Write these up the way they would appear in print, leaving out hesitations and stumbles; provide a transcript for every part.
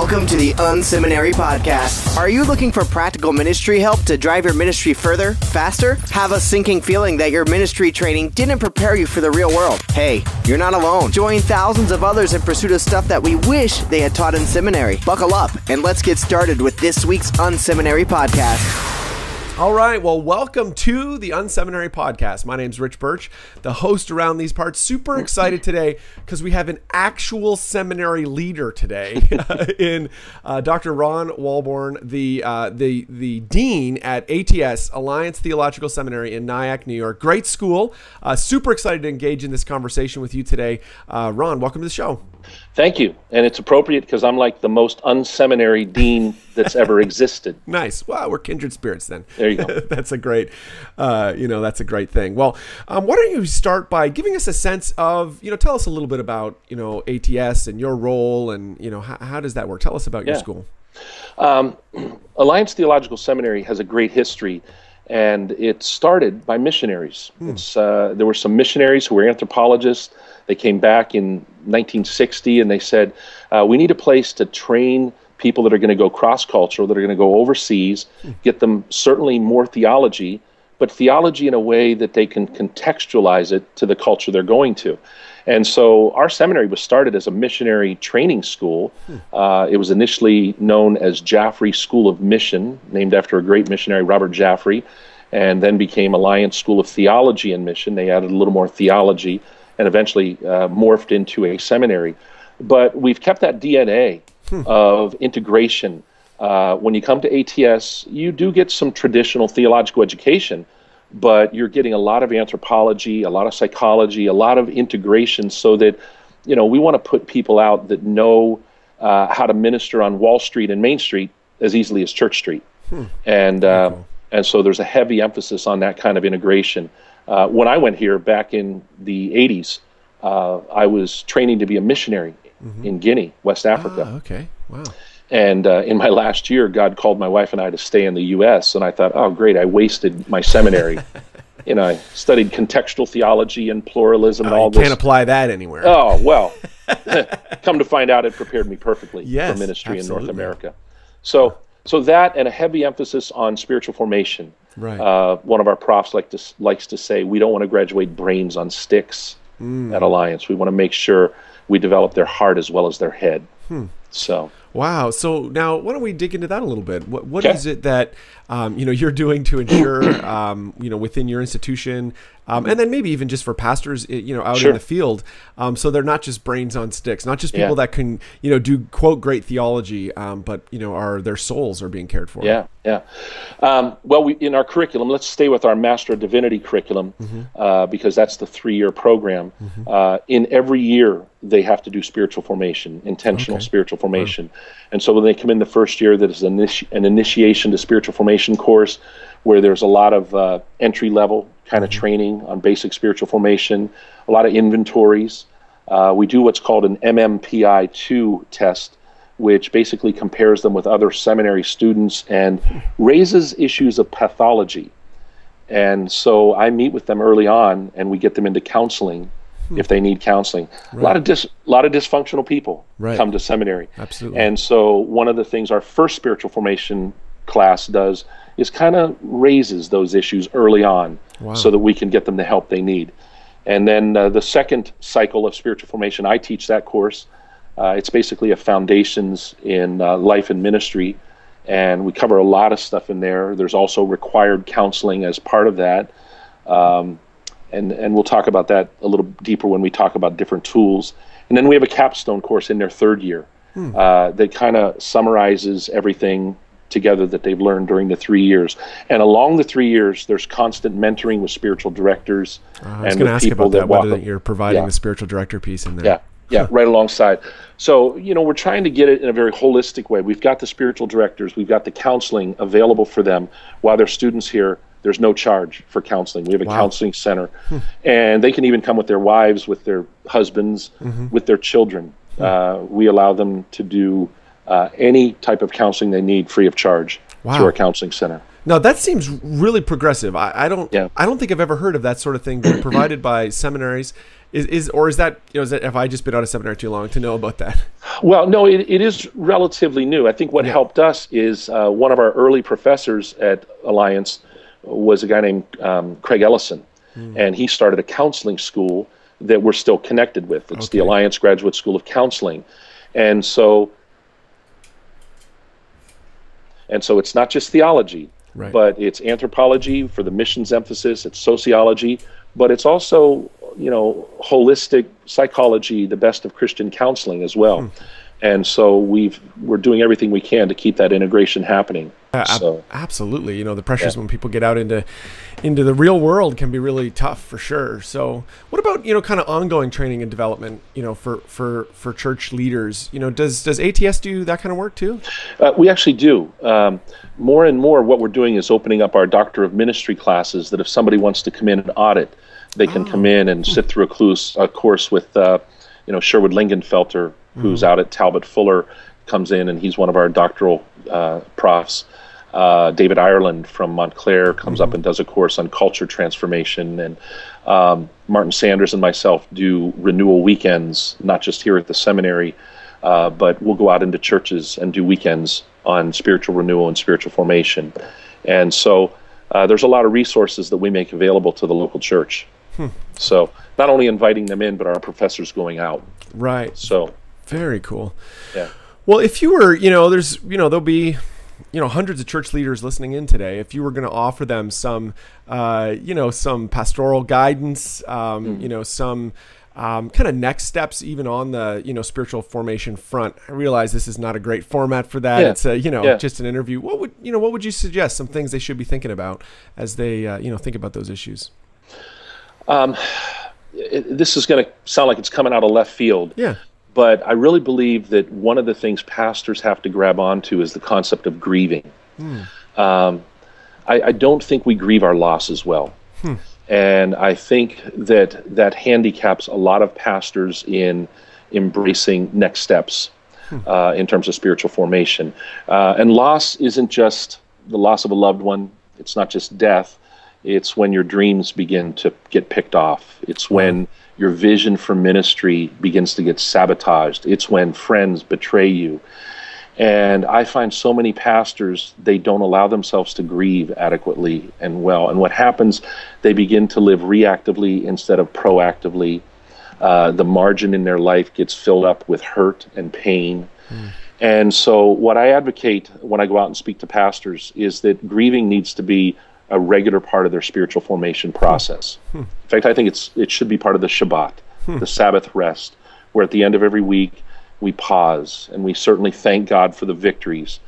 Welcome to the Unseminary Podcast. Are you looking for practical ministry help to drive your ministry further, faster? Have a sinking feeling that your ministry training didn't prepare you for the real world? Hey, you're not alone. Join thousands of others in pursuit of stuff that we wish they had taught in seminary. Buckle up, and let's get started with this week's Unseminary Podcast. All right, well, welcome to the Unseminary Podcast. My name's Rich Birch, the host around these parts. Super excited today because we have an actual seminary leader today in Dr. Ron Walborn, the dean at ATS, Alliance Theological Seminary in Nyack, New York. Great school. Super excited to engage in this conversation with you today. Ron, welcome to the show. Thank you. And it's appropriate because I'm like the most unseminary dean that's ever existed. Nice. Well, we're kindred spirits then. There you go. That's a great, that's a great thing. Well, why don't you start by giving us a sense of, tell us a little bit about, ATS and your role and, how does that work? Tell us about your school. Alliance Theological Seminary has a great history, and it started by missionaries. There were some missionaries who were anthropologists. They came back in 1960 and they said, we need a place to train people that are going to go cross-cultural, that are going to go overseas, get them certainly more theology, but theology in a way that they can contextualize it to the culture they're going to. And so our seminary was started as a missionary training school. It was initially known as Jaffrey School of Mission, named after a great missionary, Robert Jaffrey, and then became Alliance School of Theology and Mission. They added a little more theology and eventually morphed into a seminary. But we've kept that DNA of integration. When you come to ATS, you do get some traditional theological education, but you're getting a lot of anthropology, a lot of psychology, a lot of integration so that, we want to put people out that know how to minister on Wall Street and Main Street as easily as Church Street. And so there's a heavy emphasis on that kind of integration. When I went here back in the 80s, I was training to be a missionary in Guinea, West Africa. Okay, wow. And in my last year, God called my wife and I to stay in the U.S., and I thought, oh, great, I wasted my seminary. I studied contextual theology and pluralism and all this. You can't apply that anywhere. Oh, well, come to find out, it prepared me perfectly for ministry in North America. So that and a heavy emphasis on spiritual formation. Right. One of our profs likes to say, we don't want to graduate brains on sticks at Alliance. We want to make sure we develop their heart as well as their head. So. Wow. So now why don't we dig into that a little bit? What is it that, you're doing to ensure, within your institution, and then maybe even just for pastors, out in the field, so they're not just brains on sticks, not just people that can, do quote great theology, but their souls are being cared for. Well, in our curriculum, let's stay with our Master of Divinity curriculum, because that's the 3-year program. In every year, they have to do spiritual formation, intentional spiritual formation. And so when they come in the first year, that is an initiation to spiritual formation course, where there's a lot of entry-level kind of training on basic spiritual formation, a lot of inventories. We do what's called an MMPI-2 test, which basically compares them with other seminary students and raises issues of pathology. And so I meet with them early on, and we get them into counseling if they need counseling. A lot of dysfunctional people come to seminary. Absolutely. And so one of the things our first spiritual formation class does is kind of raises those issues early on so that we can get them the help they need. And then the second cycle of spiritual formation, I teach that course. It's basically a foundations in life and ministry, and we cover a lot of stuff in there. There's also required counseling as part of that. And we'll talk about that a little deeper when we talk about different tools. And then we have a capstone course in their 3rd year that kind of summarizes everything together that they've learned during the 3 years. And along the 3 years, there's constant mentoring with spiritual directors. I was going to ask about that, whether you're providing the spiritual director piece in there. Yeah, right alongside. So, we're trying to get it in a very holistic way. We've got the spiritual directors, we've got the counseling available for them while they're students here. There's no charge for counseling. We have a counseling center, and they can even come with their wives, with their husbands, with their children. We allow them to do any type of counseling they need free of charge through our counseling center. Now that seems really progressive. I don't think I've ever heard of that sort of thing being provided by seminaries. Is that have I just been out of seminary too long to know about that? Well, no, it is relatively new. I think what helped us is one of our early professors at Alliance was a guy named Craig Ellison, and he started a counseling school that we're still connected with. It's the Alliance Graduate School of Counseling. And so it's not just theology, but it's anthropology for the missions emphasis, it's sociology, but it's also, holistic psychology, the best of Christian counseling as well. And so we're doing everything we can to keep that integration happening. Absolutely. The pressures when people get out into the real world can be really tough for sure. So what about, kind of ongoing training and development, for church leaders? Does ATS do that kind of work too? We actually do. More and more what we're doing is opening up our Doctor of Ministry classes that if somebody wants to come in and audit, they can come in and sit through a course with, Sherwood Lingenfelter, who's out at Talbot Fuller, comes in and he's one of our doctoral profs. David Ireland from Montclair comes up and does a course on culture transformation. And Martin Sanders and myself do renewal weekends, not just here at the seminary, but we'll go out into churches and do weekends on spiritual renewal and spiritual formation. And so there's a lot of resources that we make available to the local church. So not only inviting them in, but our professors going out. Right. So very cool. Yeah. Well, if you were, there's, there'll be, hundreds of church leaders listening in today. If you were going to offer them some, some pastoral guidance, some kind of next steps, even on the, spiritual formation front. I realize this is not a great format for that. It's just an interview. What would you suggest? Some things they should be thinking about as they, think about those issues. This is going to sound like it's coming out of left field. Yeah. But I really believe that one of the things pastors have to grab onto is the concept of grieving. I don't think we grieve our losses well. And I think that handicaps a lot of pastors in embracing next steps in terms of spiritual formation. And loss isn't just the loss of a loved one. It's not just death. It's when your dreams begin to get picked off. It's when your vision for ministry begins to get sabotaged. It's when friends betray you. And I find so many pastors, they don't allow themselves to grieve adequately and well. And what happens, they begin to live reactively instead of proactively. The margin in their life gets filled up with hurt and pain. And so what I advocate when I go out and speak to pastors is that grieving needs to be a regular part of their spiritual formation process. In fact, I think it should be part of the Shabbat, the Sabbath rest, where at the end of every week we pause and we certainly thank God for the victories,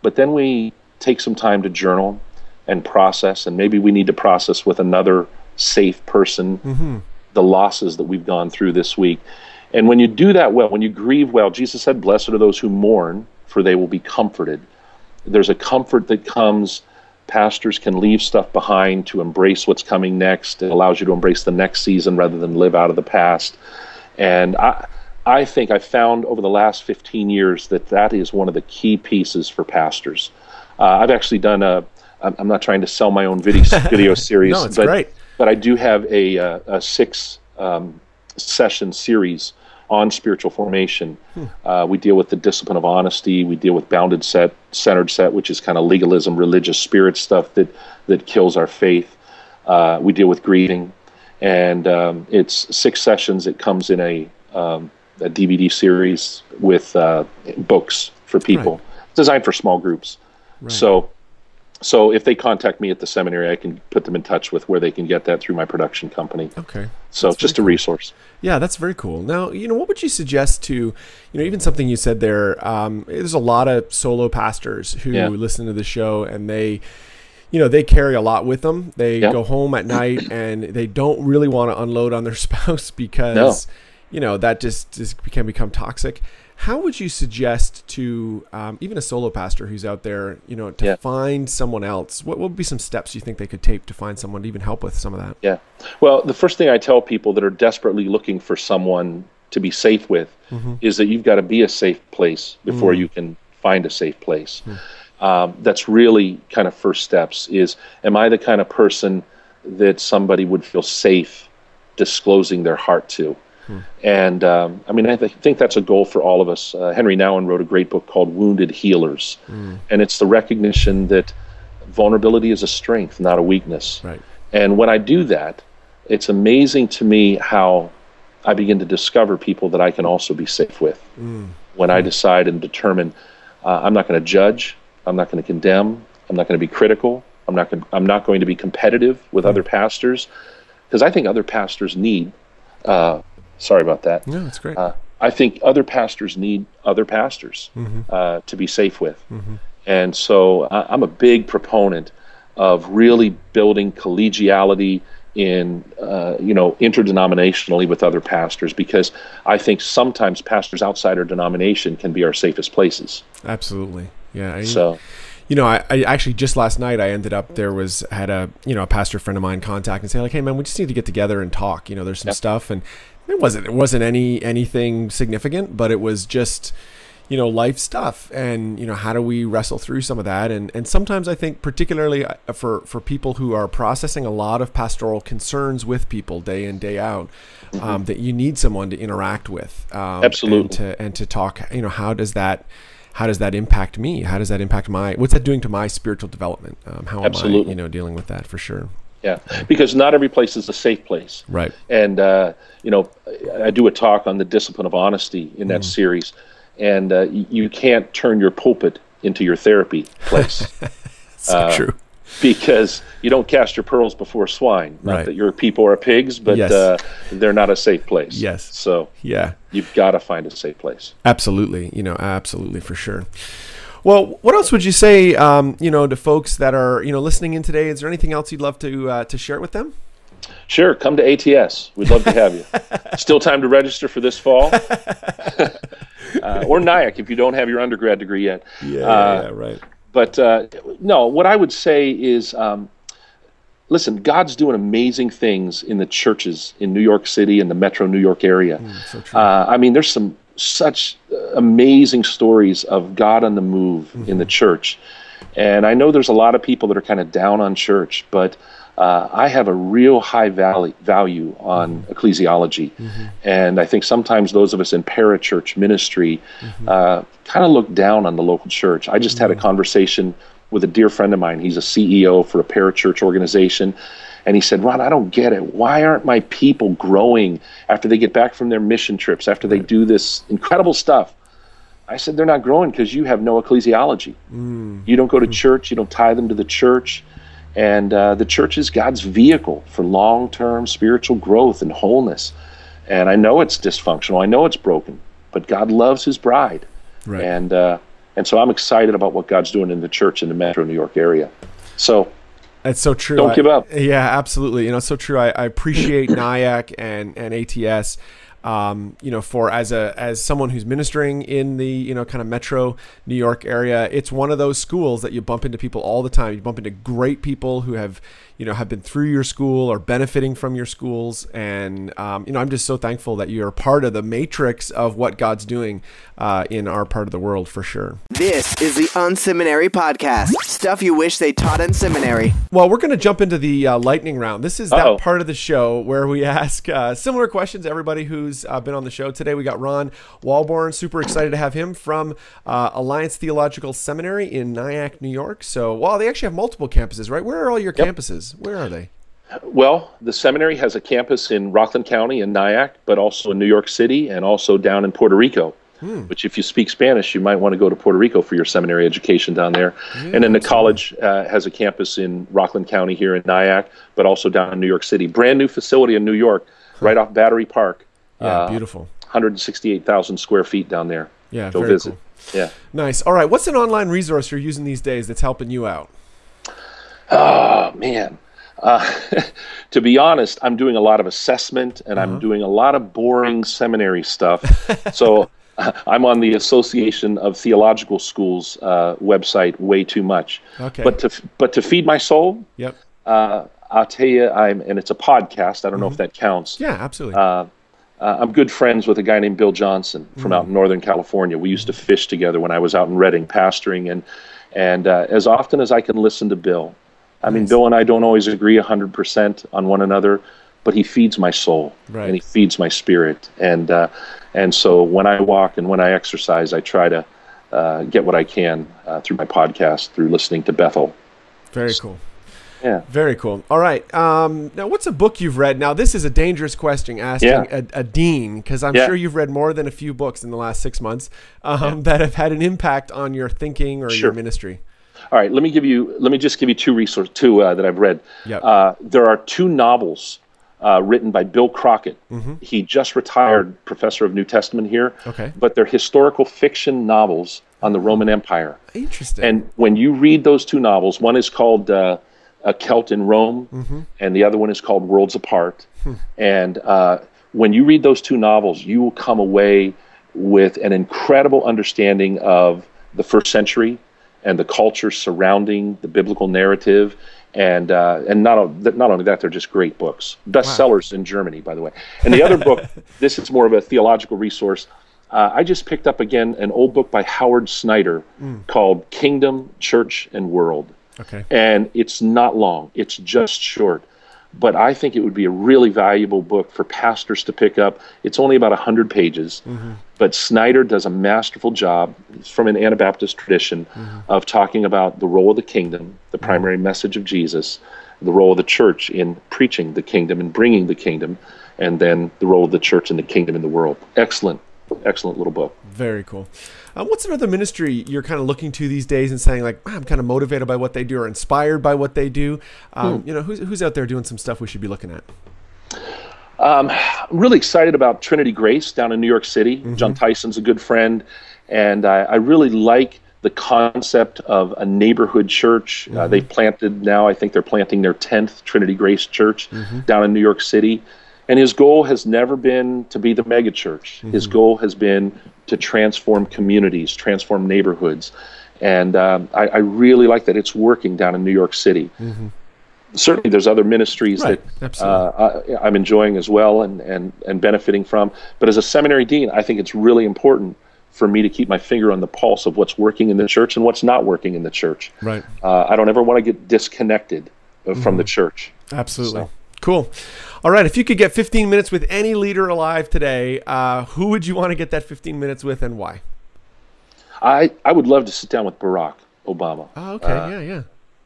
but then we take some time to journal and process, and maybe we need to process with another safe person the losses that we've gone through this week. And when you do that well, when you grieve well, Jesus said, "Blessed are those who mourn, for they will be comforted." There's a comfort that comes. Pastors can leave stuff behind to embrace what's coming next. It allows you to embrace the next season rather than live out of the past. And I think I found over the last 15 years that is one of the key pieces for pastors. I've actually done I'm not trying to sell my own video series, no, it's great. But I do have a 6 session series on spiritual formation. We deal with the discipline of honesty. We deal with bounded set, centered set, which is kind of legalism, religious spirit stuff that kills our faith. We deal with grieving, and it's 6 sessions. It comes in a DVD series with books for people, designed for small groups. So if they contact me at the seminary, I can put them in touch with where they can get that through my production company. Okay. So it's just a resource. Yeah, that's very cool. Now, what would you suggest to, even something you said there, there's a lot of solo pastors who listen to the show, and they carry a lot with them. They go home at night and they don't really want to unload on their spouse because, that just can become toxic. How would you suggest to even a solo pastor who's out there, to find someone else? What would be some steps you think they could take to find someone to even help with some of that? Yeah. Well, the first thing I tell people that are desperately looking for someone to be safe with is that you've got to be a safe place before you can find a safe place. That's really kind of first steps is, am I the kind of person that somebody would feel safe disclosing their heart to? And I mean, think that's a goal for all of us. Henry Nouwen wrote a great book called Wounded Healers. And it's the recognition that vulnerability is a strength, not a weakness. Right. And when I do that, it's amazing to me how I begin to discover people that I can also be safe with. When I decide and determine I'm not going to judge, I'm not going to condemn, I'm not going to be critical, I'm not going to be competitive with other pastors, because I think other pastors need, sorry about that. No, that's great. I think other pastors need other pastors to be safe with. And so I'm a big proponent of really building collegiality in, interdenominationally with other pastors, because I think sometimes pastors outside our denomination can be our safest places. Absolutely. Yeah. I actually just last night I ended up had a pastor friend of mine contact and say like, hey man, we just need to get together and talk. There's some stuff, and it wasn't anything significant, but it was just life stuff, and how do we wrestle through some of that, and sometimes I think particularly for people who are processing a lot of pastoral concerns with people day in, day out, that you need someone to interact with, absolutely, and to talk. How does that impact me? How does that impact what's that doing to my spiritual development? How absolutely. am I dealing with that, for sure? Yeah, because not every place is a safe place, right? And I do a talk on the discipline of honesty in that series. And you can't turn your pulpit into your therapy place. So true. Because you don't cast your pearls before swine. Not that your people are pigs, but they're not a safe place. Yes. So you've got to find a safe place. Absolutely. Absolutely, for sure. Well, what else would you say, to folks that are, listening in today? Is there anything else you'd love to share with them? Sure. Come to ATS. We'd love to have you. Still time to register for this fall. Or Nyack if you don't have your undergrad degree yet. Right. But no, what I would say is, listen, God's doing amazing things in the churches in New York City and the metro New York area. So true. I mean, there's such amazing stories of God on the move in the church. And I know there's a lot of people that are kind of down on church, but I have a real high value on ecclesiology. And I think sometimes those of us in parachurch ministry kind of look down on the local church. I just had a conversation with a dear friend of mine. He's a CEO for a parachurch organization. And he said, Ron, I don't get it. Why aren't my people growing after they get back from their mission trips, after they do this incredible stuff? I said, they're not growing because you have no ecclesiology. You don't go to church. You don't tie them to the church. And the church is God's vehicle for long-term spiritual growth and wholeness. And I know it's dysfunctional. I know it's broken. But God loves his bride. Right. And so I'm excited about what God's doing in the church in the metro New York area. So that's so true. Don't give up. Yeah, absolutely. It's so true. I appreciate Nyack and ATS. For as someone who's ministering in the kind of metro New York area, it's one of those schools that you bump into people all the time. You bump into great people who have been through your school or benefiting from your schools, and I'm just so thankful that you're part of the matrix of what God's doing in our part of the world, for sure. This is the Unseminary Podcast. Stuff you wish they taught in seminary. Well, we're going to jump into the lightning round. This is that part of the show where we ask similar questions to everybody who's been on the show. Today we got Ron Walborn. Super excited to have him from Alliance Theological Seminary in Nyack, New York. So, they actually have multiple campuses, right? Where are all your campuses? Where are they? Well, the seminary has a campus in Rockland County in Nyack, but also in New York City and also down in Puerto Rico. Which, if you speak Spanish, you might want to go to Puerto Rico for your seminary education down there. And then the college has a campus in Rockland County here in Nyack, but also down in New York City. Brand new facility in New York, right off Battery Park. Yeah, beautiful. 168,000 square feet down there. Yeah, go very visit. Cool. Yeah. Nice. All right. What's an online resource you're using these days that's helping you out? Oh, man. To be honest, I'm doing a lot of assessment, and I'm doing a lot of boring seminary stuff. So I'm on the Association of Theological Schools website way too much. Okay. But to feed my soul, I'll tell you, and it's a podcast. I don't know if that counts. Yeah, absolutely. I'm good friends with a guy named Bill Johnson from out in Northern California. We used to fish together when I was out in Redding pastoring, and as often as I can listen to Bill. I mean, Bill and I don't always agree 100% on one another, but he feeds my soul, Right. and he feeds my spirit. And so when I walk and when I exercise, I try to get what I can through my podcast, through listening to Bethel. Very cool. Yeah. Very cool. All right. Now, what's a book you've read? Now, this is a dangerous question asking a dean, because I'm sure you've read more than a few books in the last 6 months that have had an impact on your thinking or your ministry. All right. Let me just give you two that I've read. Yep. There are 2 novels written by Bill Crockett. He just retired, professor of New Testament here. Okay. But they're historical fiction novels on the Roman Empire. Interesting. And when you read those 2 novels, one is called A Celt in Rome, and the other one is called Worlds Apart. And when you read those 2 novels, you will come away with an incredible understanding of the first century and the culture surrounding the biblical narrative. And not only that, they're just great books. Bestsellers in Germany, by the way. And the other book, this is more of a theological resource. I just picked up again an old book by Howard Snyder called Kingdom, Church, and World. Okay. And it's not long. It's just short. But I think it would be a really valuable book for pastors to pick up. It's only about 100 pages. But Snyder does a masterful job from an Anabaptist tradition of talking about the role of the kingdom, the primary message of Jesus, the role of the church in preaching the kingdom and bringing the kingdom, and then the role of the church and the kingdom in the world. Excellent little book. Very cool. What's another ministry you're kind of looking to these days and saying, like, I'm kind of motivated by what they do or inspired by what they do? Who's out there doing some stuff we should be looking at? I'm really excited about Trinity Grace down in New York City. John Tyson's a good friend, and I really like the concept of a neighborhood church. They've planted now, I think they're planting their 10th Trinity Grace Church down in New York City. And his goal has never been to be the mega church. His goal has been to transform communities, transform neighborhoods. And I really like that it's working down in New York City. Certainly there's other ministries that I'm enjoying as well and benefiting from. But as a seminary dean, I think it's really important for me to keep my finger on the pulse of what's working in the church and what's not working in the church. Right. I don't ever want to get disconnected from the church. Absolutely. So. Cool. All right. If you could get 15 minutes with any leader alive today, who would you want to get that 15 minutes with and why? I would love to sit down with Barack Obama. Oh, okay. Yeah.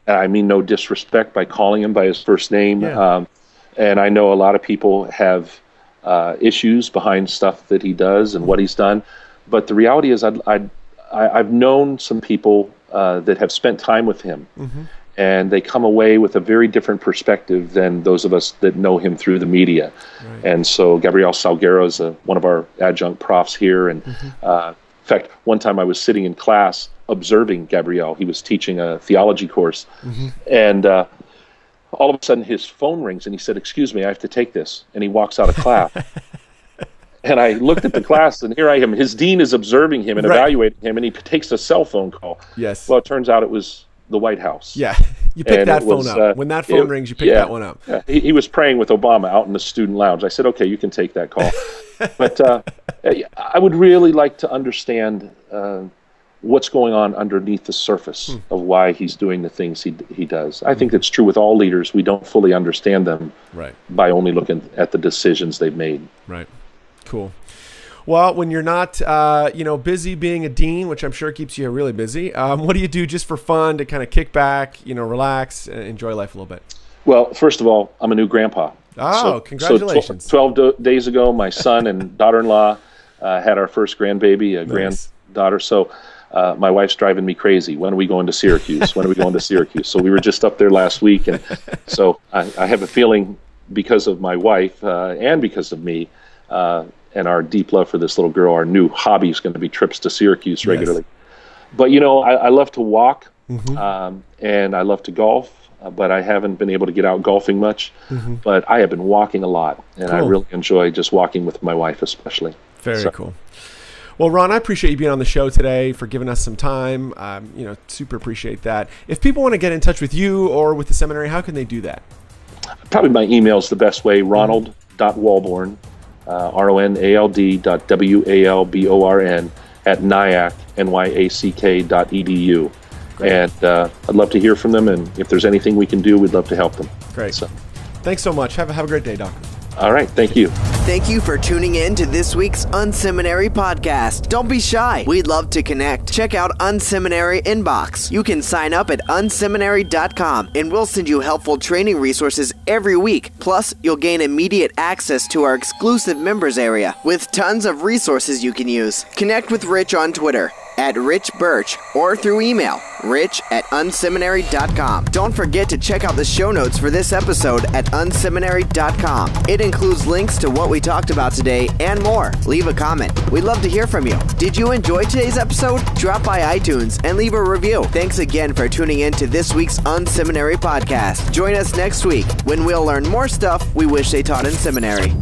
I mean no disrespect by calling him by his first name. Yeah. And I know a lot of people have issues behind stuff that he does and what he's done. But the reality is I've known some people that have spent time with him. And they come away with a very different perspective than those of us that know him through the media. Right. And so Gabriel Salguero is one of our adjunct profs here. And in fact, one time I was sitting in class observing Gabriel. He was teaching a theology course. And all of a sudden his phone rings and he said, "Excuse me, I have to take this." And he walks out of class. And I looked at the class, and here I am. His dean is observing him and evaluating him, and he takes a cell phone call. Yes. Well, it turns out it was the White House. Yeah, you pick that phone up. When that phone rings, you pick that one up. Yeah. He was praying with Obama out in the student lounge. I said, okay, you can take that call. But I would really like to understand what's going on underneath the surface of why he's doing the things he does. I think that's true with all leaders. We don't fully understand them by only looking at the decisions they've made. Right. Cool. Well, when you're not, busy being a dean, which I'm sure keeps you really busy, what do you do just for fun to kind of kick back, relax, and enjoy life a little bit? Well, first of all, I'm a new grandpa. Oh, congratulations. So 12 days ago, my son and daughter-in-law had our first grandbaby, granddaughter. So my wife's driving me crazy. When are we going to Syracuse? So we were just up there last week. And so I have a feeling because of my wife and because of me, and our deep love for this little girl, our new hobby is going to be trips to Syracuse regularly. But, I love to walk, and I love to golf, but I haven't been able to get out golfing much. But I have been walking a lot, and I really enjoy just walking with my wife especially. Very cool. Well, Ron, I appreciate you being on the show today, for giving us some time. Super appreciate that. If people want to get in touch with you or with the seminary, how can they do that? Probably my email is the best way, ronald.walborn, ronald.walborn at Nyack, NYACK.edu. And I'd love to hear from them, and if there's anything we can do, we'd love to help them. Great. So. Thanks so much. Have a great day, Doc. All right. Thank you. Thank you for tuning in to this week's Unseminary podcast. Don't be shy. We'd love to connect. Check out Unseminary Inbox. You can sign up at unseminary.com and we'll send you helpful training resources every week. Plus, you'll gain immediate access to our exclusive members area with tons of resources you can use. Connect with Rich on Twitter @RichBirch or through email rich@unseminary.com. Don't forget to check out the show notes for this episode at unseminary.com. It includes links to what we talked about today and more. Leave a comment. We'd love to hear from you. Did you enjoy today's episode? Drop by iTunes and leave a review. Thanks again for tuning in to this week's Unseminary podcast. Join us next week when we'll learn more stuff we wish they taught in seminary.